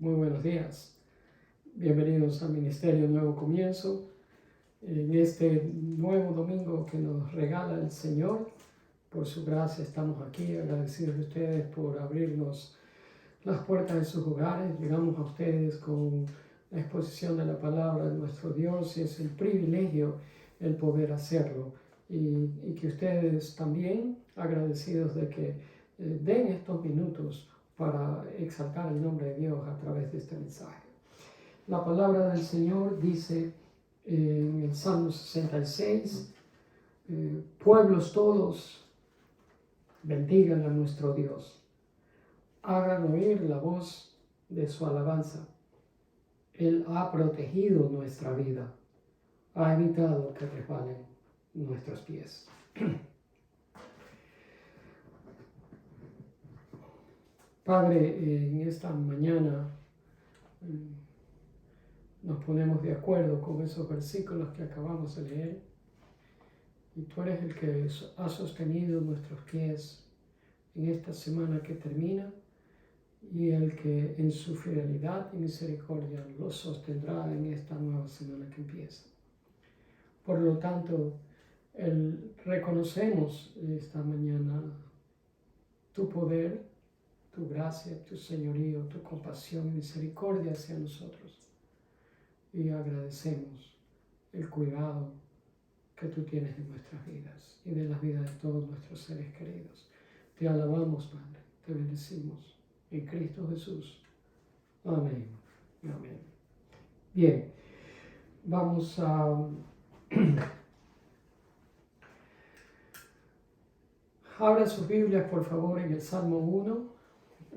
Muy buenos días. Bienvenidos al Ministerio Nuevo Comienzo. En este nuevo domingo que nos regala el Señor, por su gracia estamos aquí agradecidos de ustedes por abrirnos las puertas de sus hogares. Llegamos a ustedes con la exposición de la palabra de nuestro Dios y es un privilegio el poder hacerlo. Y que ustedes también agradecidos de que den estos minutos para exaltar el nombre de Dios a través de este mensaje. La palabra del Señor dice en el Salmo 66, pueblos todos bendigan a nuestro Dios, hagan oír la voz de su alabanza. Él ha protegido nuestra vida, ha evitado que resbalen nuestros pies. Padre, en esta mañana nos ponemos de acuerdo con esos versículos que acabamos de leer y tú eres el que ha sostenido nuestros pies en esta semana que termina y el que en su fidelidad y misericordia los sostendrá en esta nueva semana que empieza. Por lo tanto, reconocemos esta mañana tu poder, tu gracia, tu señorío, tu compasión y misericordia hacia nosotros. Y agradecemos el cuidado que tú tienes en nuestras vidas y de las vidas de todos nuestros seres queridos. Te alabamos, Padre, te bendecimos en Cristo Jesús. Amén. Amén. Bien, vamos a abra sus Biblias, por favor, en el Salmo 1.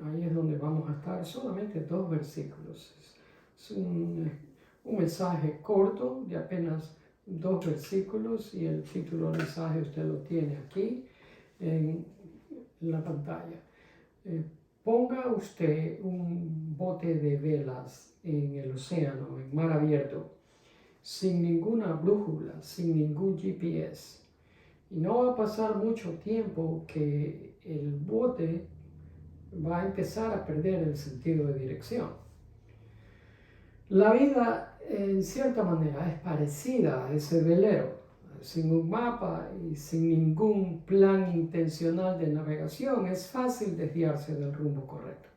Ahí es donde vamos a estar, solamente 2 versículos. Es un mensaje corto de apenas 2 versículos y el título del mensaje usted lo tiene aquí en la pantalla. Ponga usted un bote de velas en el océano, en mar abierto, sin ninguna brújula, sin ningún GPS. Y no va a pasar mucho tiempo que el bote va a empezar a perder el sentido de dirección. La vida, en cierta manera, es parecida a ese velero, sin un mapa y sin ningún plan intencional de navegación. Es fácil desviarse del rumbo correcto.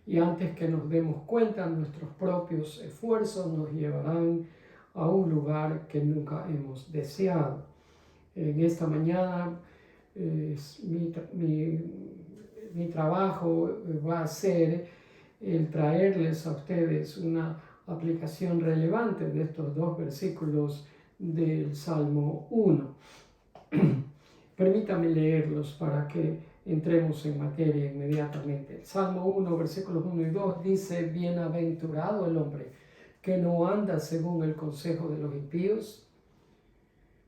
Y antes que nos demos cuenta, nuestros propios esfuerzos nos llevarán a un lugar que nunca hemos deseado. En esta mañana, mi trabajo va a ser el traerles a ustedes una aplicación relevante de estos 2 versículos del Salmo 1. Permítame leerlos para que entremos en materia inmediatamente. El Salmo 1, versículos 1 y 2 dice: bienaventurado el hombre que no anda según el consejo de los impíos,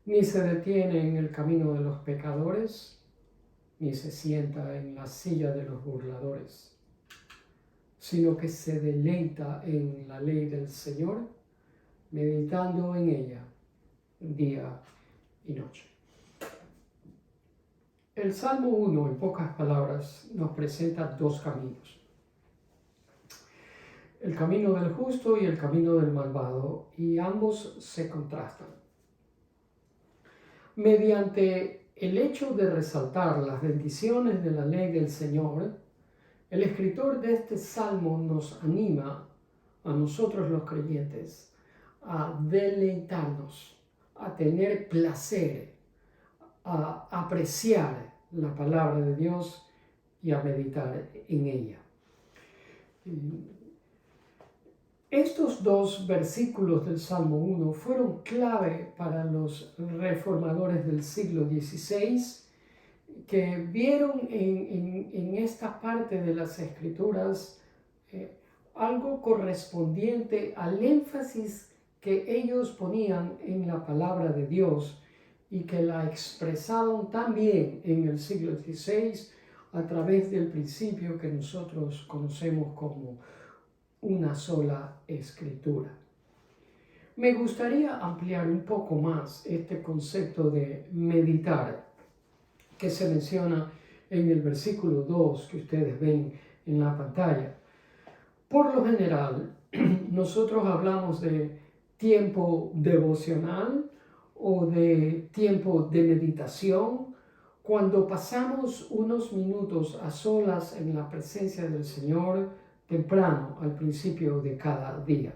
ni se detiene en el camino de los pecadores, ni se sienta en la silla de los burladores, sino que se deleita en la ley del Señor, meditando en ella día y noche. El Salmo 1, en pocas palabras, nos presenta 2 caminos: el camino del justo y el camino del malvado, y ambos se contrastan. Mediante el hecho de resaltar las bendiciones de la ley del Señor, el escritor de este salmo nos anima a nosotros los creyentes a deleitarnos, a tener placer, a apreciar la palabra de Dios y a meditar en ella. Estos 2 versículos del Salmo 1 fueron clave para los reformadores del siglo XVI, que vieron en esta parte de las Escrituras algo correspondiente al énfasis que ellos ponían en la palabra de Dios y que la expresaron también en el siglo XVI a través del principio que nosotros conocemos como una sola escritura. Me gustaría ampliar un poco más este concepto de meditar que se menciona en el versículo 2 que ustedes ven en la pantalla. Por lo general, nosotros hablamos de tiempo devocional o de tiempo de meditación cuando pasamos unos minutos a solas en la presencia del Señor temprano al principio de cada día.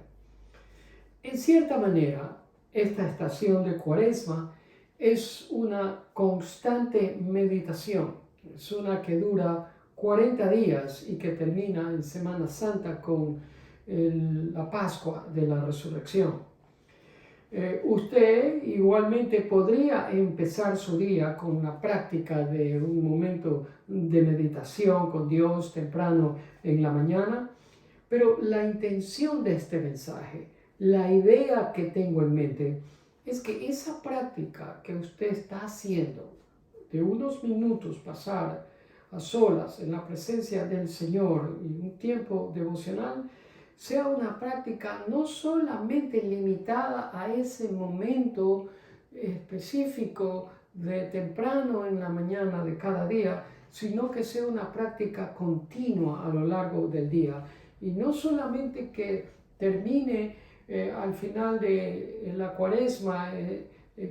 En cierta manera, esta estación de Cuaresma es una constante meditación. Es una que dura 40 días y que termina en Semana Santa con la Pascua de la Resurrección. Usted igualmente podría empezar su día con una práctica de un momento de meditación con Dios temprano en la mañana, pero la intención de este mensaje, la idea que tengo en mente, es que esa práctica que usted está haciendo de unos minutos pasar a solas en la presencia del Señor y un tiempo devocional sea una práctica no solamente limitada a ese momento específico de temprano en la mañana de cada día, sino que sea una práctica continua a lo largo del día. Y no solamente que termine al final de la Cuaresma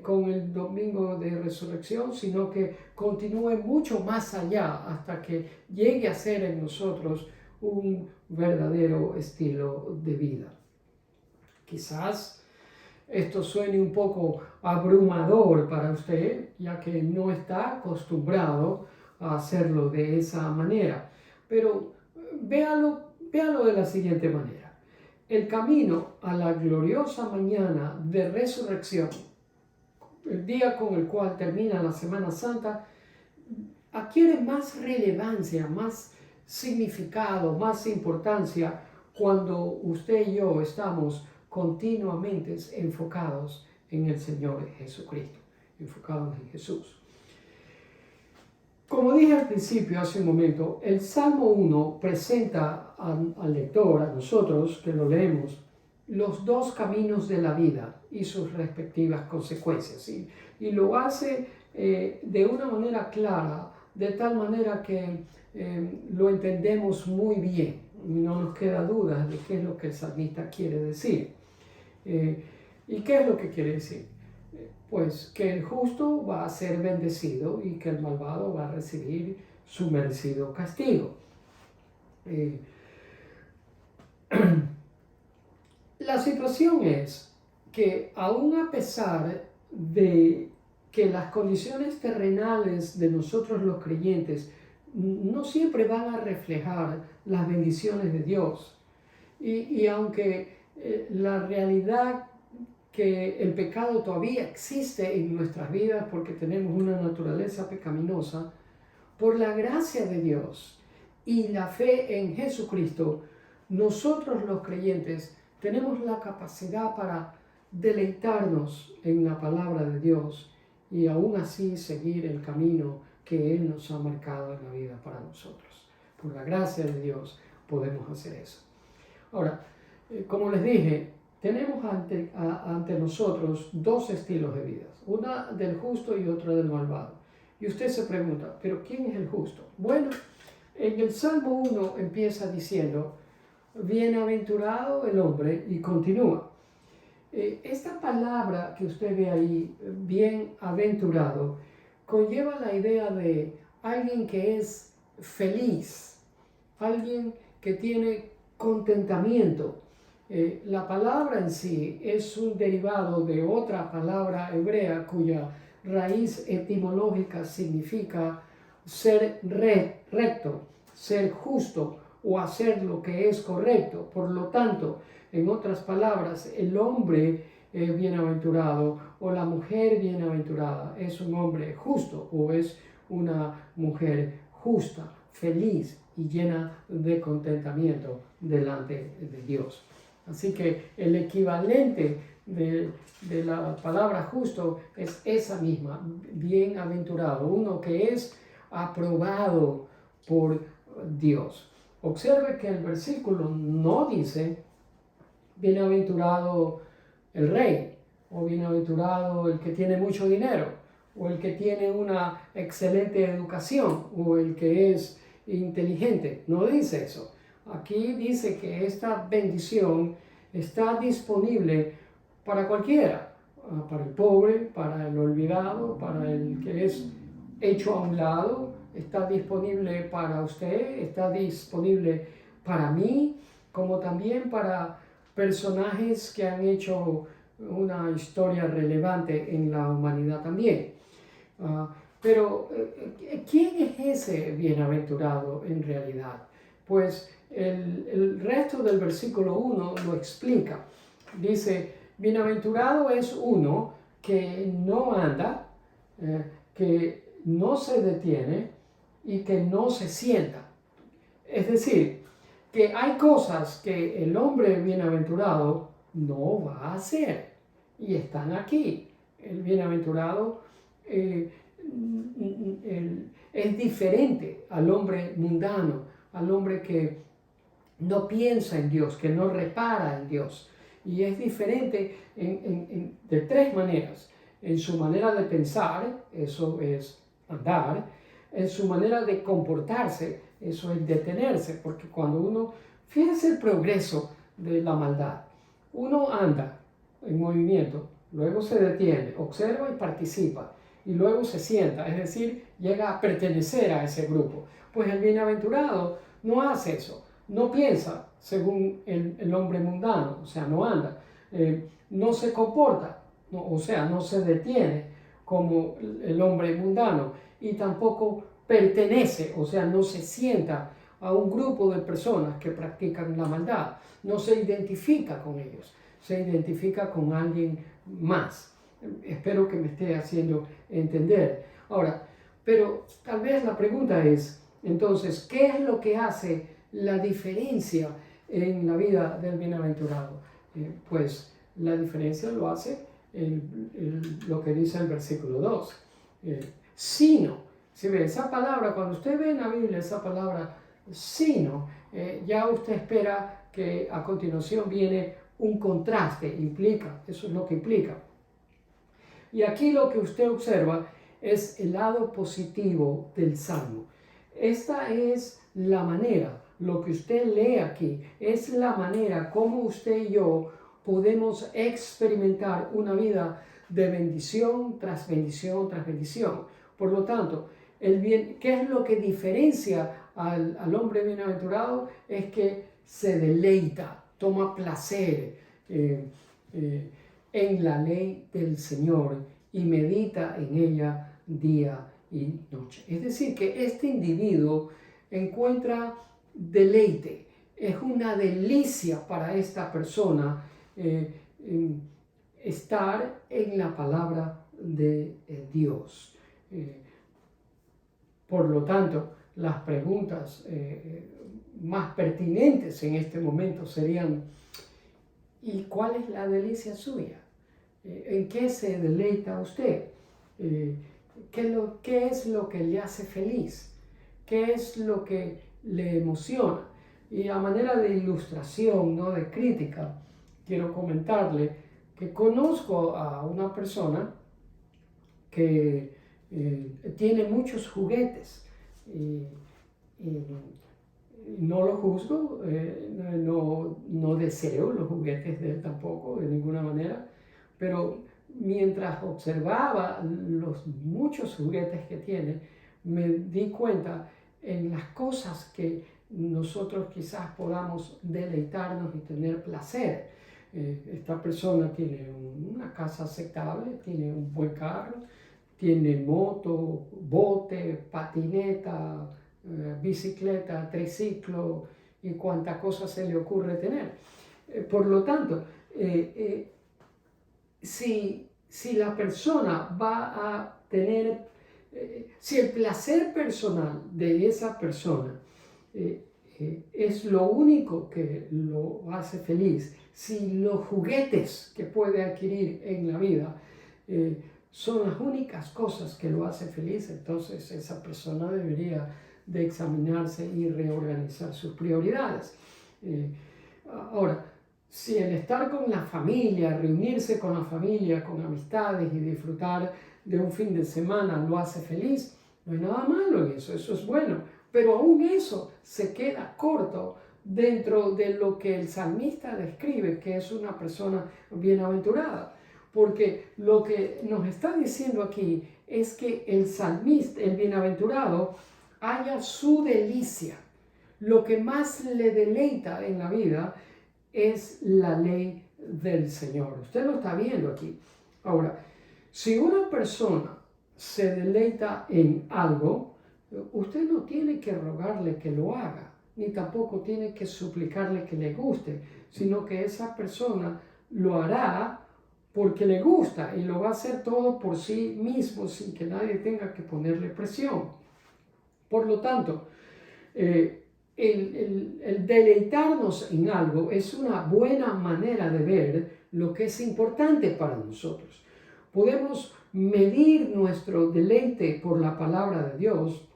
con el domingo de resurrección, sino que continúe mucho más allá hasta que llegue a ser en nosotros un verdadero estilo de vida. Quizás esto suene un poco abrumador para usted, ya que no está acostumbrado a hacerlo de esa manera, pero véalo de la siguiente manera. El camino a la gloriosa mañana de resurrección, el día con el cual termina la Semana Santa, adquiere más relevancia, más significado, más importancia cuando usted y yo estamos continuamente enfocados en el Señor Jesucristo, enfocados en Jesús. Como dije al principio, hace un momento, el Salmo 1 presenta al lector, a nosotros que lo leemos, los dos caminos de la vida y sus respectivas consecuencias. Y lo hace de una manera clara, de tal manera que lo entendemos muy bien. No nos queda duda de qué es lo que el salmista quiere decir. ¿Y qué es lo que quiere decir? Pues que el justo va a ser bendecido y que el malvado va a recibir su merecido castigo. La situación es que aun a pesar de que las condiciones terrenales de nosotros los creyentes no siempre van a reflejar las bendiciones de Dios, y aunque la realidad que el pecado todavía existe en nuestras vidas porque tenemos una naturaleza pecaminosa, por la gracia de Dios y la fe en Jesucristo, nosotros los creyentes tenemos la capacidad para deleitarnos en la palabra de Dios y aún así seguir el camino que Él nos ha marcado en la vida para nosotros. Por la gracia de Dios podemos hacer eso. Ahora, como les dije, tenemos ante nosotros dos estilos de vida, una del justo y otra del malvado. Y usted se pregunta, ¿pero quién es el justo? Bueno, en el Salmo 1 empieza diciendo, bienaventurado el hombre, y continúa. Esta palabra que usted ve ahí, bienaventurado, conlleva la idea de alguien que es feliz, alguien que tiene contentamiento. La palabra en sí es un derivado de otra palabra hebrea cuya raíz etimológica significa ser recto, ser justo o hacer lo que es correcto. Por lo tanto, en otras palabras, el hombre bienaventurado o la mujer bienaventurada es un hombre justo o es una mujer justa, feliz y llena de contentamiento delante de Dios. Así que el equivalente de la palabra justo es esa misma, bienaventurado, uno que es aprobado por Dios. Observe que el versículo no dice bienaventurado el rey o bienaventurado el que tiene mucho dinero o el que tiene una excelente educación o el que es inteligente. No dice eso. Aquí dice que esta bendición está disponible para cualquiera, para el pobre, para el olvidado, para el que es hecho a un lado, está disponible para usted, está disponible para mí, como también para personajes que han hecho una historia relevante en la humanidad también. Pero, ¿quién es ese bienaventurado en realidad? Pues el resto del versículo 1 lo explica. Dice, bienaventurado es uno que no anda, que no se detiene y que no se sienta. Es decir, que hay cosas que el hombre bienaventurado no va a hacer y están aquí. El bienaventurado es diferente al hombre mundano, al hombre que no piensa en Dios, que no repara en Dios. Y es diferente de tres maneras. En su manera de pensar, eso es andar. En su manera de comportarse, eso es detenerse. Porque cuando uno, fíjense el progreso de la maldad. Uno anda en movimiento, luego se detiene, observa y participa. Y luego se sienta, es decir, llega a pertenecer a ese grupo. Pues el bienaventurado no hace eso. No piensa según el hombre mundano, o sea, no anda, no se comporta, o sea, no se detiene como el hombre mundano y tampoco pertenece, o sea, no se sienta a un grupo de personas que practican la maldad, no se identifica con ellos, se identifica con alguien más. Espero que me esté haciendo entender. Ahora, pero tal vez la pregunta es, entonces, ¿qué es lo que hace la diferencia en la vida del bienaventurado? Pues la diferencia lo hace lo que dice el versículo 2. Sino, si ve esa palabra, cuando usted ve en la Biblia esa palabra sino, ya usted espera que a continuación viene un contraste, implica, eso es lo que implica. Y aquí lo que usted observa es el lado positivo del Salmo. Esta es la manera, lo que usted lee aquí, es la manera como usted y yo podemos experimentar una vida de bendición tras bendición tras bendición. Por lo tanto, ¿qué es lo que diferencia al hombre bienaventurado? Es que se deleita, toma placer en la ley del Señor y medita en ella día y noche. Es decir, que este individuo encuentra deleite, es una delicia para esta persona estar en la palabra de Dios. Por lo tanto, las preguntas más pertinentes en este momento serían: ¿y cuál es la delicia suya? ¿En qué se deleita usted? ¿Qué es lo que le hace feliz? ¿Qué es lo que le emociona? Y a manera de ilustración, no de crítica, quiero comentarle que conozco a una persona que tiene muchos juguetes y no lo juzgo, no deseo los juguetes de él tampoco, de ninguna manera, pero mientras observaba los muchos juguetes que tiene, me di cuenta en las cosas que nosotros quizás podamos deleitarnos y tener placer. Esta persona tiene una casa aceptable, tiene un buen carro, tiene moto, bote, patineta, bicicleta, triciclo y cuánta cosa se le ocurre tener. Por lo tanto, si la persona va a tener, si el placer personal de esa persona es lo único que lo hace feliz, si los juguetes que puede adquirir en la vida son las únicas cosas que lo hacen feliz, entonces esa persona debería de examinarse y reorganizar sus prioridades. Ahora, si el estar con la familia, reunirse con la familia, con amistades y disfrutar de un fin de semana lo hace feliz, no hay nada malo en eso, eso es bueno, pero aún eso se queda corto dentro de lo que el salmista describe, que es una persona bienaventurada. Porque lo que nos está diciendo aquí es que el salmista, el bienaventurado, haya su delicia. Lo que más le deleita en la vida es la ley del Señor. Usted lo está viendo aquí. Ahora, si una persona se deleita en algo, usted no tiene que rogarle que lo haga, ni tampoco tiene que suplicarle que le guste, sino que esa persona lo hará porque le gusta y lo va a hacer todo por sí mismo sin que nadie tenga que ponerle presión. Por lo tanto, el deleitarnos en algo es una buena manera de ver lo que es importante para nosotros. Podemos medir nuestro deleite por la palabra de Dios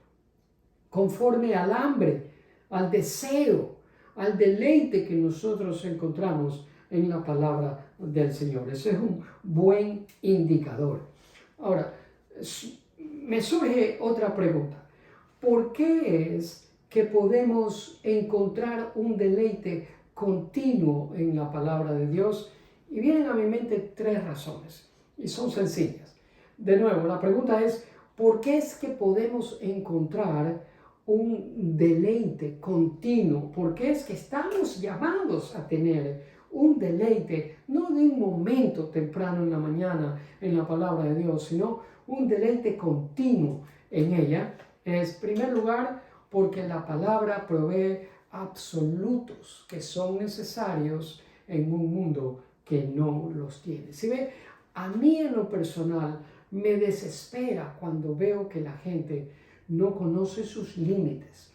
conforme al hambre, al deseo, al deleite que nosotros encontramos en la palabra del Señor. Ese es un buen indicador. Ahora, me surge otra pregunta. ¿Por qué es que podemos encontrar un deleite continuo en la palabra de Dios? Y vienen a mi mente 3 razones, y son sencillas. De nuevo, la pregunta es, ¿por qué es que podemos encontrar un deleite continuo? ¿Por qué es que estamos llamados a tener un deleite, no de un momento temprano en la mañana en la palabra de Dios, sino un deleite continuo en ella? Es, en primer lugar, porque la palabra provee absolutos que son necesarios en un mundo que no los tiene. Si ve, a mí en lo personal me desespera cuando veo que la gente no conoce sus límites.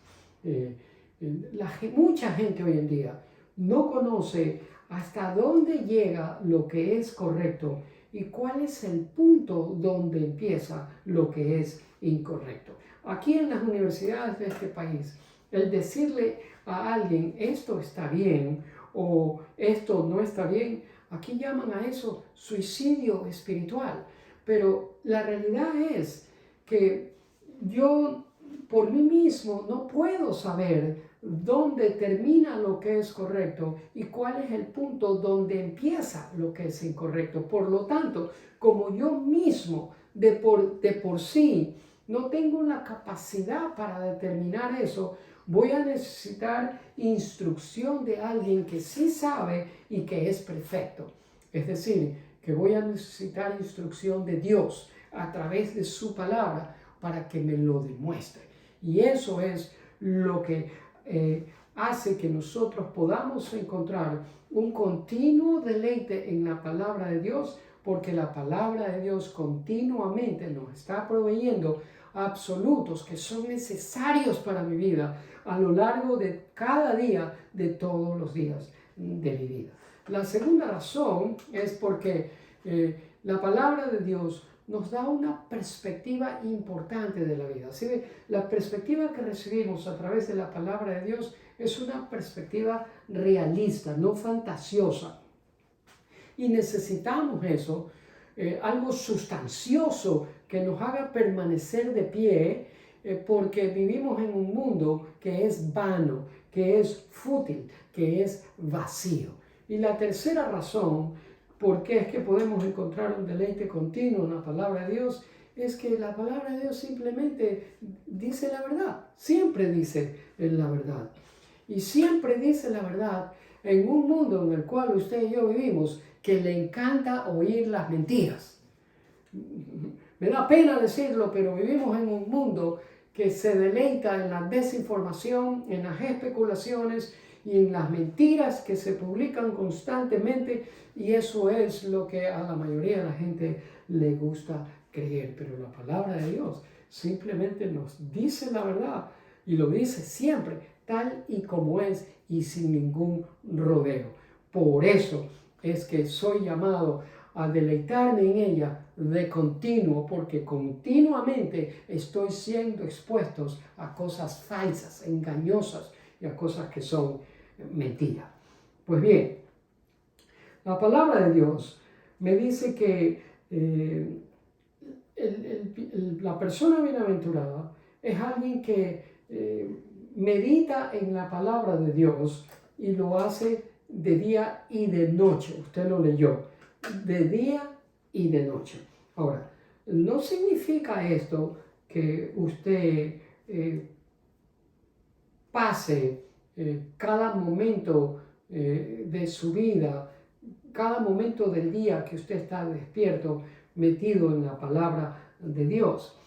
Mucha gente hoy en día no conoce hasta dónde llega lo que es correcto y cuál es el punto donde empieza lo que es incorrecto. Aquí en las universidades de este país, el decirle a alguien esto está bien o esto no está bien, aquí llaman a eso suicidio espiritual. Pero la realidad es que yo por mí mismo no puedo saber dónde termina lo que es correcto y cuál es el punto donde empieza lo que es incorrecto. Por lo tanto, como yo mismo de por sí no tengo la capacidad para determinar eso, voy a necesitar instrucción de alguien que sí sabe y que es perfecto. Es decir, que voy a necesitar instrucción de Dios a través de su palabra para que me lo demuestre. Y eso es lo que hace que nosotros podamos encontrar un continuo deleite en la palabra de Dios, porque la palabra de Dios continuamente nos está proveyendo absolutos que son necesarios para mi vida a lo largo de cada día, de todos los días de mi vida. La segunda razón es porque la palabra de Dios nos da una perspectiva importante de la vida. ¿Sí? La perspectiva que recibimos a través de la palabra de Dios es una perspectiva realista, no fantasiosa. Y necesitamos eso, algo sustancioso que nos haga permanecer de pie, porque vivimos en un mundo que es vano, que es fútil, que es vacío. Y la tercera razón por qué es que podemos encontrar un deleite continuo en la palabra de Dios es que la palabra de Dios simplemente dice la verdad, siempre dice la verdad. Y siempre dice la verdad en un mundo en el cual usted y yo vivimos, que le encanta oír las mentiras. Me da pena decirlo, pero vivimos en un mundo que se deleita en la desinformación, en las especulaciones y en las mentiras que se publican constantemente, y eso es lo que a la mayoría de la gente le gusta creer. Pero la palabra de Dios simplemente nos dice la verdad y lo dice siempre tal y como es y sin ningún rodeo. Por eso es que soy llamado a deleitarme en ella de continuo, porque continuamente estoy siendo expuestos a cosas falsas, engañosas y a cosas que son mentiras. Pues bien, la palabra de Dios me dice que la persona bienaventurada es alguien que medita en la palabra de Dios y lo hace de día y de noche. Usted lo leyó, de día y de noche. Ahora, no significa esto que usted pase cada momento de su vida, cada momento del día que usted está despierto, metido en la palabra de Dios.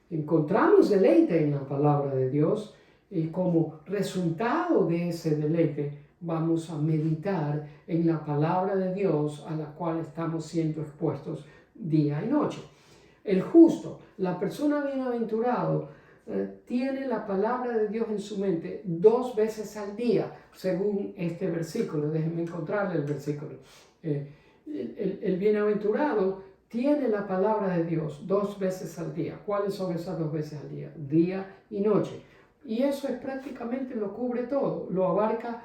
Encontramos deleite en la palabra de Dios y como resultado de ese deleite vamos a meditar en la palabra de Dios a la cual estamos siendo expuestos día y noche. El justo, la persona bienaventurado, tiene la palabra de Dios en su mente 2 veces al día, según este versículo. Déjenme encontrarle el versículo. El bienaventurado tiene la palabra de Dios 2 veces al día. ¿Cuáles son esas 2 veces al día? Día y noche. Y eso es prácticamente, lo cubre todo, lo abarca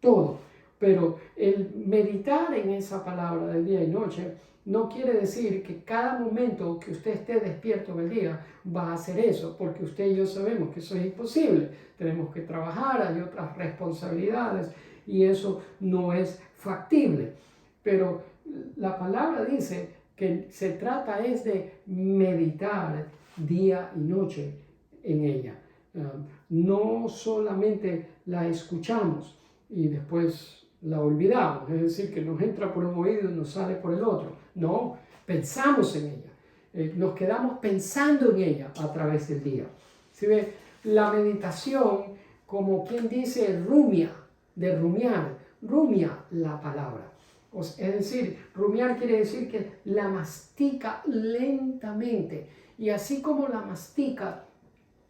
todo. Pero el meditar en esa palabra de día y noche no quiere decir que cada momento que usted esté despierto en el día va a hacer eso, porque usted y yo sabemos que eso es imposible. Tenemos que trabajar, hay otras responsabilidades y eso no es factible. Pero la palabra dice que se trata es de meditar día y noche en ella. No solamente la escuchamos y después la olvidamos, es decir, que nos entra por un oído y nos sale por el otro. No, pensamos en ella, nos quedamos pensando en ella a través del día. ¿Sí ve? La meditación, como quien dice, rumia, de rumiar, rumia la palabra. Es decir, rumiar quiere decir que la mastica lentamente, y así como la mastica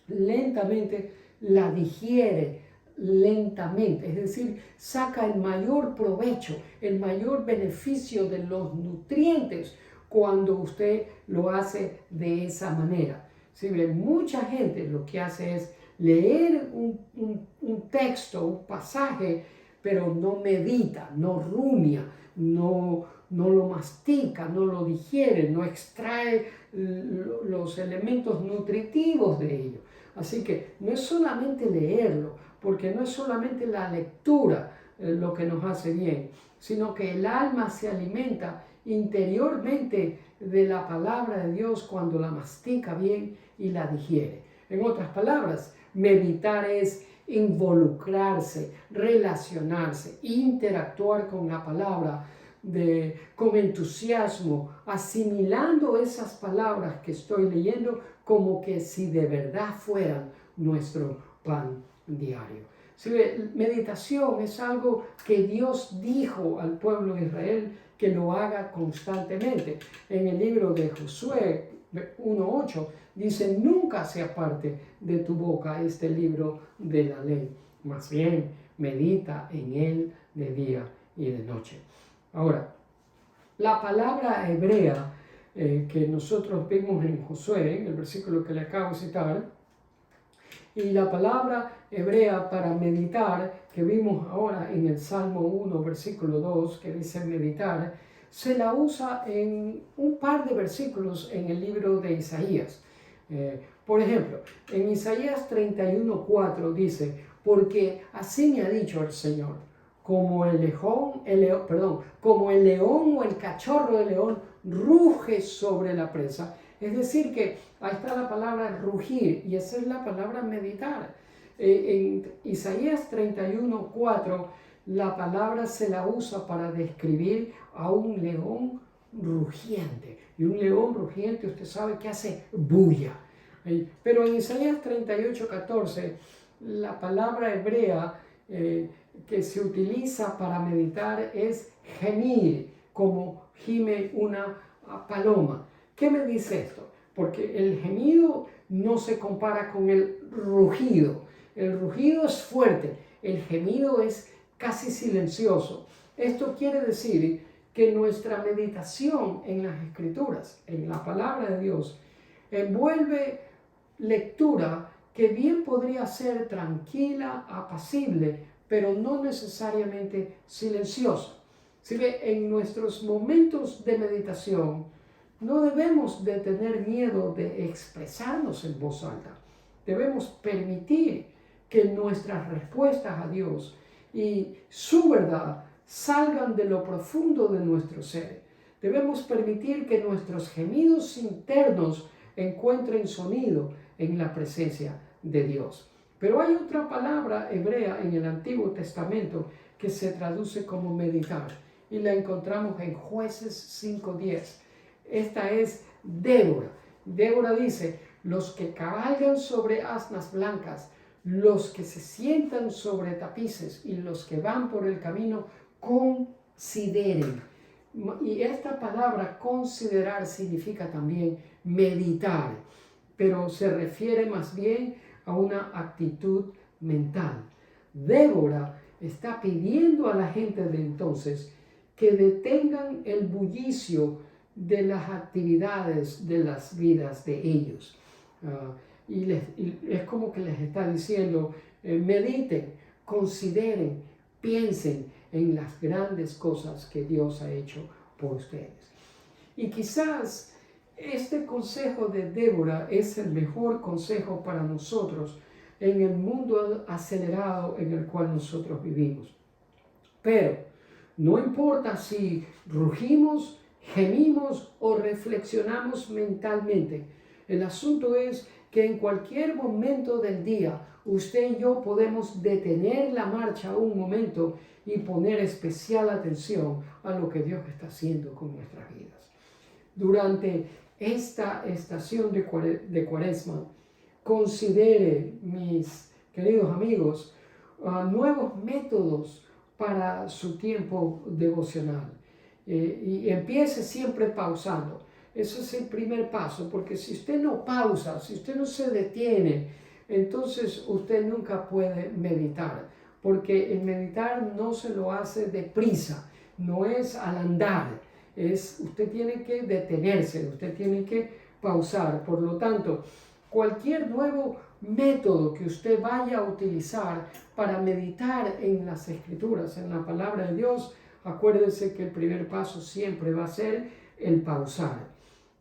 lentamente, la digiere lentamente, es decir, saca el mayor provecho, el mayor beneficio de los nutrientes cuando usted lo hace de esa manera. ¿Sí? Mucha gente lo que hace es leer un texto, un pasaje, pero no medita, no rumia, no lo mastica, no lo digiere, no extrae los elementos nutritivos de ello. Así que no es solamente leerlo, porque no es solamente la lectura lo que nos hace bien, sino que el alma se alimenta interiormente de la palabra de Dios cuando la mastica bien y la digiere. En otras palabras, meditar es involucrarse, relacionarse, interactuar con la palabra con entusiasmo, asimilando esas palabras que estoy leyendo como que si de verdad fueran nuestro pan diario. ¿Sí? Meditación es algo que Dios dijo al pueblo de Israel que lo haga constantemente. En el libro de Josué 1:8 dice: nunca se aparte de tu boca este libro de la ley, más bien medita en él de día y de noche. Ahora, la palabra hebrea que nosotros vimos en Josué, en el versículo que le acabo de citar, y la palabra hebrea para meditar, que vimos ahora en el Salmo 1, versículo 2, que dice meditar, se la usa en un par de versículos en el libro de Isaías. Por ejemplo, en Isaías 31:4 dice: porque así me ha dicho el Señor, como el león o el cachorro de león ruge sobre la presa. Es decir, que ahí está la palabra rugir, y esa es la palabra meditar. En Isaías 31:4, la palabra se la usa para describir a un león rugiente. Y un león rugiente, usted sabe que hace bulla. Pero en Isaías 38:14, la palabra hebrea que se utiliza para meditar es gemir, como gime una paloma. ¿Qué me dice esto? Porque el gemido no se compara con el rugido. El rugido es fuerte, el gemido es casi silencioso. Esto quiere decir que nuestra meditación en las Escrituras, en la palabra de Dios, envuelve lectura que bien podría ser tranquila, apacible, pero no necesariamente silenciosa. Si ve, en nuestros momentos de meditación no debemos de tener miedo de expresarnos en voz alta. Debemos permitir que nuestras respuestas a Dios y su verdad salgan de lo profundo de nuestro ser. Debemos permitir que nuestros gemidos internos encuentren sonido en la presencia de Dios. Pero hay otra palabra hebrea en el Antiguo Testamento que se traduce como meditar y la encontramos en Jueces 5:10. Esta es Débora. Débora dice: los que cabalgan sobre asnas blancas, los que se sientan sobre tapices y los que van por el camino, consideren. Y esta palabra considerar significa también meditar, pero se refiere más bien a una actitud mental. Débora está pidiendo a la gente de entonces que detengan el bullicio de las actividades de las vidas de ellos. Y es como que les está diciendo, mediten, consideren, piensen en las grandes cosas que Dios ha hecho por ustedes. Y quizás este consejo de Débora es el mejor consejo para nosotros en el mundo acelerado en el cual nosotros vivimos. Pero no importa si rugimos, gemimos o reflexionamos mentalmente. El asunto es que en cualquier momento del día, usted y yo podemos detener la marcha un momento y poner especial atención a lo que Dios está haciendo con nuestras vidas. Durante esta estación de Cuaresma, considere, mis queridos amigos, nuevos métodos para su tiempo devocional. Y empiece siempre pausando. Eso es el primer paso, porque si usted no pausa, si usted no se detiene, entonces usted nunca puede meditar, porque el meditar no se lo hace deprisa, no es al andar, usted tiene que detenerse, usted tiene que pausar. Por lo tanto, cualquier nuevo método que usted vaya a utilizar para meditar en las Escrituras, en la palabra de Dios, acuérdese que el primer paso siempre va a ser el pausar.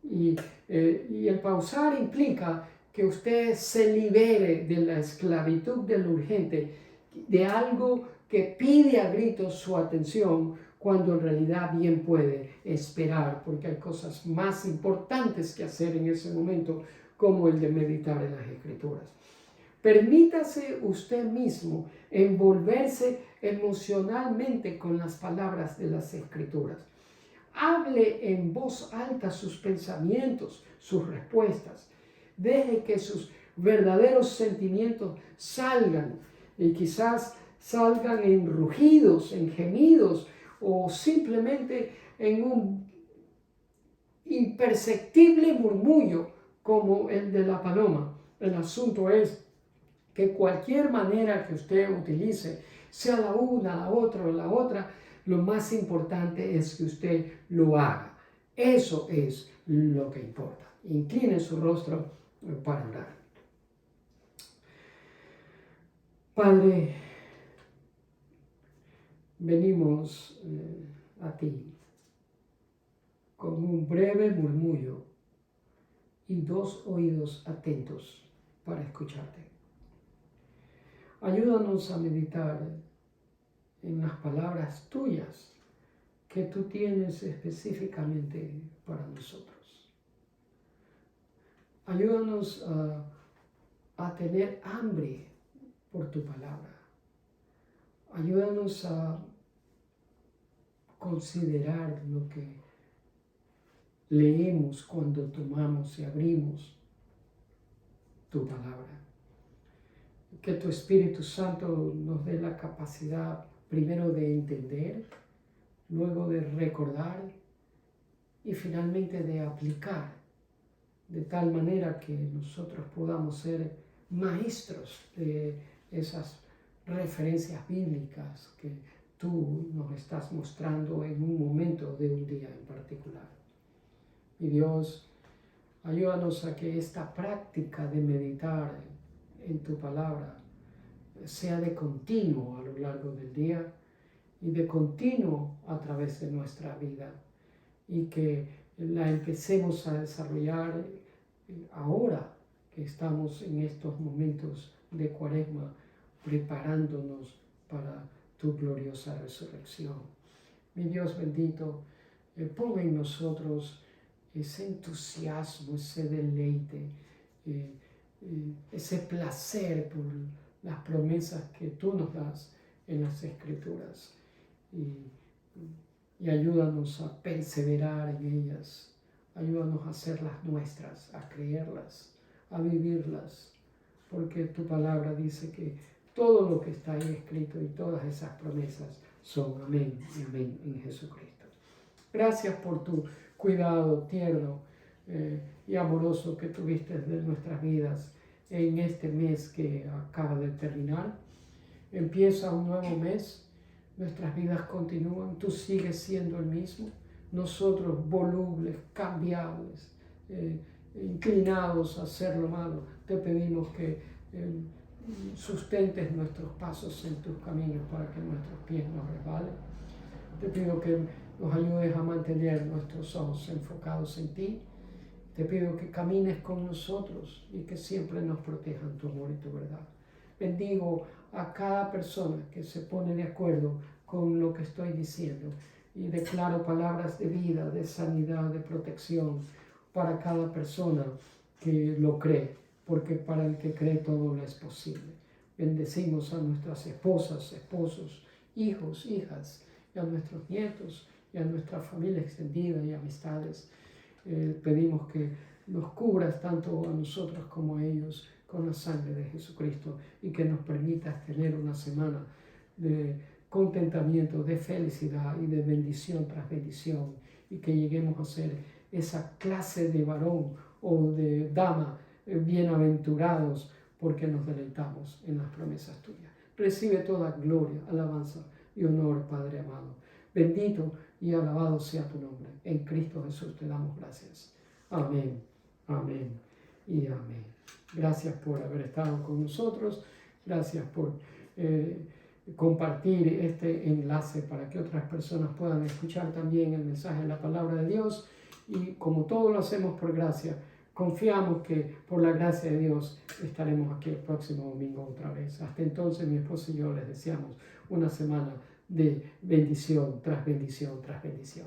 Y el pausar implica que usted se libere de la esclavitud del urgente, de algo que pide a gritos su atención, cuando en realidad bien puede esperar, porque hay cosas más importantes que hacer en ese momento, como el de meditar en las Escrituras. Permítase usted mismo envolverse emocionalmente con las palabras de las Escrituras. Hable en voz alta sus pensamientos, sus respuestas. Deje que sus verdaderos sentimientos salgan, y quizás salgan en rugidos, en gemidos, o simplemente en un imperceptible murmullo como el de la paloma. El asunto es que cualquier manera que usted utilice, sea la una, la otra o la otra, lo más importante es que usted lo haga. Eso es lo que importa. Incline su rostro para orar. Padre, venimos a ti con un breve murmullo y 2 oídos atentos para escucharte. Ayúdanos a meditar en las palabras tuyas que tú tienes específicamente para nosotros. Ayúdanos a tener hambre por tu palabra. Ayúdanos a considerar lo que leemos cuando tomamos y abrimos tu palabra. Que tu Espíritu Santo nos dé la capacidad primero de entender, luego de recordar y finalmente de aplicar, de tal manera que nosotros podamos ser maestros de esas referencias bíblicas que tú nos estás mostrando en un momento de un día en particular. Y Dios, ayúdanos a que esta práctica de meditar en tu palabra sea de continuo a lo largo del día y de continuo a través de nuestra vida, y que la empecemos a desarrollar ahora que estamos en estos momentos de Cuaresma preparándonos para tu gloriosa resurrección. Mi Dios bendito, ponga en nosotros ese entusiasmo, ese deleite, ese placer por las promesas que tú nos das en las Escrituras. Y ayúdanos a perseverar en ellas. Ayúdanos a hacerlas nuestras, a creerlas, a vivirlas, porque tu palabra dice que todo lo que está ahí escrito y todas esas promesas son amén y amén en Jesucristo. Gracias por tu cuidado tierno y amoroso que tuviste de nuestras vidas en este mes que acaba de terminar. Empieza un nuevo mes, nuestras vidas continúan, tú sigues siendo el mismo. Nosotros volubles, cambiables, inclinados a hacer lo malo, te pedimos que sustentes nuestros pasos en tus caminos para que nuestros pies no resbalen. Te pido que nos ayudes a mantener nuestros ojos enfocados en ti. Te pido que camines con nosotros y que siempre nos protejan tu amor y tu verdad. Bendigo a cada persona que se pone de acuerdo con lo que estoy diciendo y declaro palabras de vida, de sanidad, de protección para cada persona que lo cree, porque para el que cree todo lo es posible. Bendecimos a nuestras esposas, esposos, hijos, hijas, y a nuestros nietos, y a nuestra familia extendida y amistades. Pedimos que nos cubras tanto a nosotros como a ellos con la sangre de Jesucristo y que nos permitas tener una semana de contentamiento, de felicidad y de bendición tras bendición, y que lleguemos a ser esa clase de varón o de dama bienaventurados porque nos deleitamos en las promesas tuyas. Recibe toda gloria, alabanza y honor, Padre amado. Bendito y alabado sea tu nombre. En Cristo Jesús te damos gracias. Amén, amén y amén. Gracias por haber estado con nosotros. Gracias por compartir este enlace para que otras personas puedan escuchar también el mensaje de la palabra de Dios. Y como todo lo hacemos por gracia, confiamos que por la gracia de Dios estaremos aquí el próximo domingo otra vez. Hasta entonces, mi esposo y yo les deseamos una semana de bendición tras bendición tras bendición.